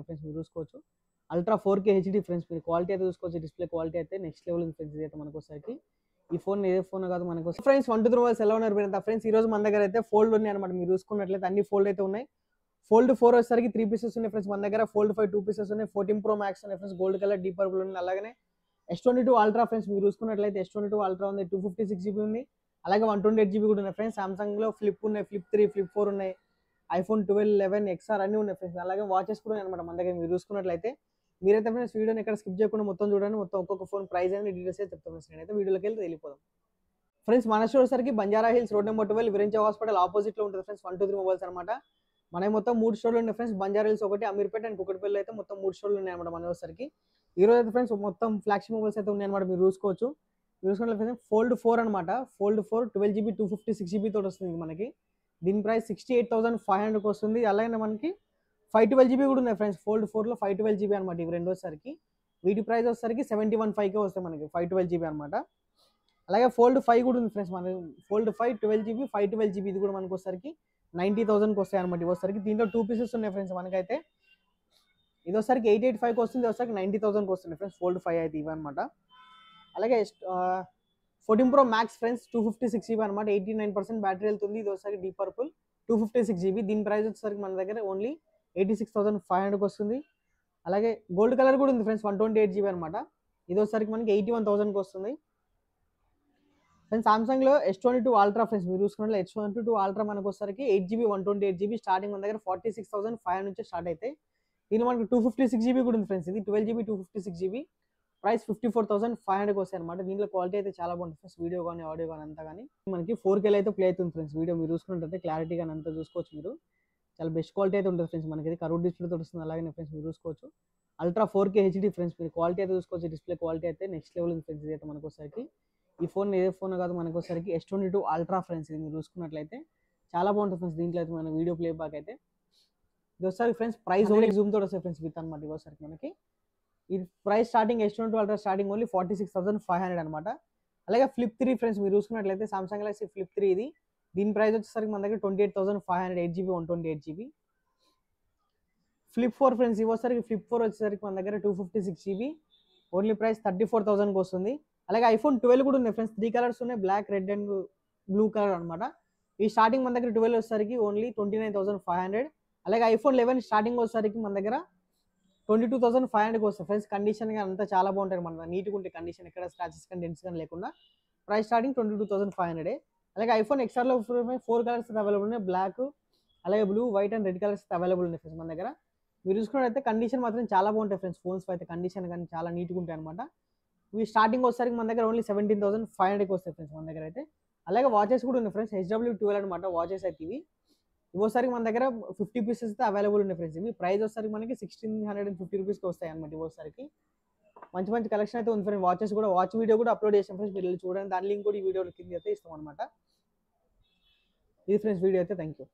Friends మీరు చూసుకోవచ్చు. Ultra 4K HD friends, మీరు క్వాలిటీ అయితే చూసుకోవచ్చు. డిస్ప్లే క్వాలిటీ అయితే నెక్స్ట్ లెవెల్ ఉంది ఫ్రెండ్స్. ఇదైతే మనకు వచ్చేసరికి ఈ ఫోన్ ఏ ఫోన్ కాదు మనకు ఫ్రెండ్స్. 1 to 3 మొబైల్స్ ఎలా ఉన్నారు మీరు ఫ్రెండ్స్? ఈ రోజు మన దగ్గర అయితే ఫోల్డ్ ఉన్నాయి అనమాట. మీరు చూసుకున్నట్లయితే అన్ని ఫోల్డ్ అయితే ఉన్నాయి. ఫోల్డ్ 4 వచ్చేసరికి 3 పీసెస్ ఉన్నాయి ఫ్రెండ్స్ మన దగ్గర. ఫోల్డ్ 5 2 పీసెస్ ఉన్నాయి. 14 Pro Max ఉన్నాయి friends. Gold colour deep purple ఉంది. అలాగే S22 అల్ట్రా ఫ్రెండ్స్, మీరు చూసుకున్నట్లయితే S22 అల్ట్రా ఉంది. 256GB ఉంది. అలాగే 128GB కూడా ఉన్నాయి ఫ్రెండ్స్. సామ్సంగ్ లో ఫ్లిప్ ఉన్నాయి, ఫ్లిప్ 3, ఫ్లిప్ 4 ఉన్నాయి. iPhone 12, 11 XR అన్ని ఉన్నాయి ఫ్రెండ్స్. అలాగే వాచెస్ కూడా అనమాట మన దగ్గర. మీరు చూసుకున్నట్లయితే మీరైతే ఫ్రెండ్స్ వీడియోని ఎక్కడ స్కిప్ చేయకుండా మొత్తం చూడండి. మొత్తం ఒక్కొక్క ఫోన్ ప్రైస్ అని డీటెయిల్స్ అయితే చెప్తాను ఫ్రెండ్స్. నేనైతే వీడియోలోకి వెళ్ళి వెళ్ళిపోదాం ఫ్రెండ్స్. మన స్టోర్ సరికి Banjara hills road number 12 Virinchi hospital opposite లో ఉంటుంది ఫ్రెండ్స్. 1 to 3 మొబైల్స్ అనమాట. మన మొత్తం 3 స్టోర్లు ఉన్నాయి ఫ్రెండ్స్. బంజారా హిల్స్ ఒకటి, అమీర్పేట అండ్ కుకట్పల్లి అయితే మొత్తం 3 స్టోర్లు ఉన్నాయి అనమాట మన వచ్చేసరికి. ఈ రోజు అయితే ఫ్రెండ్స్ మొత్తం ఫ్లాగ్షిప్ మొబైల్స్ అయితే ఉన్నాయి అనమాట. మీరు చూసుకోవచ్చు. చూసుకున్నట్లయితే ఫోల్డ్ 4 అనమాట. ఫోల్డ్ 4 12GB 256GB తోటి వస్తుంది మనకి. దీని ప్రైస్ 68,500కి వస్తుంది. అలాగే మనకి 512GB కూడా ఉన్నాయి ఫ్రెండ్స్. ఫోల్డ్ 4లో 512GB అనమాట. ఇవి రెండు వచ్చేసరికి వీటి ప్రైస్ వచ్చేసరికి 71,500కే వస్తాయి మనకి. 512GB అనమాట. అలాగే ఫోల్డ్ 5 కూడా ఉంది ఫ్రెండ్స్ మనకి. ఫోల్డ్ 5 12GB 512GB ఇది కూడా మనకు వచ్చేసరికి 90,000కి వస్తాయి అనమాట. ఇవి వచ్చేసరికి దీంట్లో 2 పీసెస్ ఉన్నాయి ఫ్రెండ్స్ మనకైతే. ఇది వచ్చేసరికి 885కి వస్తుంది. వచ్చేసరికి 90,000కి వస్తుంది ఫ్రెండ్స్. ఫోల్డ్ 5 అయితే ఇవి అనమాట. అలాగే 14 Pro Max ఫ్రెండ్స్ 256GB అనమాట. 89% బ్యాటరీ వెళ్తుంది. ఇది వచ్చేసరికి డీప్ పర్పుల్ 256GB. దీని ప్రైస్ వచ్చేసరికి మన దగ్గర ఓన్లీ 86,500కి వస్తుంది. అలాగే గోల్డ్ కలర్ కూడా ఉంది ఫ్రెండ్స్. 128GB అనమాట. ఇది వచ్చేసరికి మనకి 81,000కి వస్తుంది ఫ్రెండ్స్. సామ్సంగ్ లో S22 అల్ట్రా ఫ్రెండ్స్, మీరు చూసుకున్నట్లే S22 అల్ట్రా మనకు వచ్చేసరికి 8GB 128GB స్టార్టింగ్ మన దగ్గర 46,500 నుంచి స్టార్ట్ అయితే. దీనిలో మనకి 256GB కూడా ఉంది ఫ్రెండ్స్. ఇది 12GB 256GB ప్రైస్ 54,500కి వస్తాయి అనమాట. దీంట్లో క్వాలిటీ అయితే చాలా బాగుంటుంది ఫ్రెండ్స్. వీడియో కానీ ఆడియో కానీ అంతా కానీ మనకి 4K అయితే ప్లే అవుతుంది ఫ్రెండ్స్. వీడియో మీరు చూసుకున్నట్లయితే క్లారిటీ కానీ అంతా చూసుకోవచ్చు. మీరు చాలా బెస్ట్ క్వాలిటీ అయితే ఉంటుంది ఫ్రెండ్స్. మనకి కర్వ్ డిస్ప్లే తోటి వస్తుంది. అలాగే ఫ్రెండ్స్ మీరు చూసుకోవచ్చు. అల్ట్రా 4K హెచ్డీ ఫ్రెండ్స్, మీరు క్వాలిటీ అయితే చూసుకోవచ్చు. డిస్ప్లే క్వాలిటీ అయితే నెక్స్ట్ లెవెల్ ఉంది ఫ్రెండ్స్. ఇదైతే మనకు వచ్చేసరికి ఈ ఫోన్ ఏ ఫోన్ కాదు మనకు వచ్చేసరికి S22 అల్ట్రా ఫ్రెండ్స్. ఇది మీరు చూసుకున్నట్లయితే చాలా బాగుంటుంది ఫ్రెండ్స్. దీంట్లో అయితే మన వీడియో ప్లే బ్యాక్ అయితే ఇది వచ్చేసరికి ఫ్రెండ్స్ ప్రైస్ ఓన్లీ జూమ్ తోటి వస్తాయి ఫ్రెండ్స్ విత్ అనమాట. ఇది వచ్చేసరికి మనకి ఈ price starting S22 ultra starting only 46,500 అనమాట. అలాగే ఫ్లిప్ 3 ఫ్రెండ్స్, మీరు చూసుకున్నట్లయితే సామ్సంగ్ గెలాక్సీ ఫ్లిప్ 3 ఇది. దీని ప్రైస్ వచ్చేసరికి మన దగ్గర 28,500 8GB 128GB. ఫ్లిప్ 4 ఫ్రెండ్స్, ఇవి వచ్చేసరికి ఫ్లిప్ 4 వచ్చేసరికి మన దగ్గర 256GB ఓన్లీ ప్రైస్ 34,000కి వస్తుంది. అలాగే iPhone 12 కూడా ఉన్నాయి ఫ్రెండ్స్. 3 కలర్స్ ఉన్నాయి, black, red and blue colour అనమాట. ఈ స్టార్టింగ్ మన దగ్గర 12 వచ్చేసరికి ఓన్లీ 29,500. అలాగే iPhone 11 స్టార్టింగ్ వచ్చేసరికి మన దగ్గర 22,500కి వస్తాయి ఫ్రెండ్స్. కండిషన్ కానీ అంతా చాలా బాగుంటుంది మన నీట్గా ఉంటే కండిషన్, ఎక్కడ స్క్రాచెస్ కానీ డెంట్స్ కానీ లేకుండా. Price starting 22,500. అలాగే iPhone XRలో 4 కలర్స్ అవైలబుల్ ఉన్నాయి, బ్లాక్, అలాగే blue, white and red colours available ఉన్నాయి ఫ్రెండ్స్ మన దగ్గర. మీరు చూసుకున్నట్లయితే కండిషన్ మాత్రం చాలా బాగుంటాయి ఫ్రెండ్స్. ఫోన్స్ అయితే కండిషన్ కానీ చాలా నీట్గా ఉంటాయి అనమాట. ఇవి స్టార్టింగ్ వచ్చేసరికి మన దగ్గర ఓన్లీ 17,500కి వస్తాయి ఫ్రెండ్స్ మన దగ్గర అయితే. అలాగే వాచెస్ కూడా ఉన్నాయి ఫ్రెండ్స్. HW12 అనమాట వాచెస్ అయితే ఇవి. ఇవోసరికి మన దగ్గర 50 పీసెస్ అయితే అవైలబుల్ ఉన్నాయి ఫ్రెండ్స్. ఇవి ప్రైస్ వచ్చేసరికి మనకి 1,650 రూపీస్కి వస్తాయి అనమాట. ఇవోసరికి మంచి మంచి కలెక్షన్ అయితే ఉంది ఫ్రెండ్స్. వాచెస్ కూడా, వాచ్ వీడియో కూడా అప్లోడ్ చేసాం ఫ్రెండ్స్. మీరు చూడండి, దాని లింక్ కూడా ఈ వీడియో కింద అయితే ఇస్తాం అనమాట. ఇది ఫ్రెండ్స్ వీడియో అయితే. Thank you.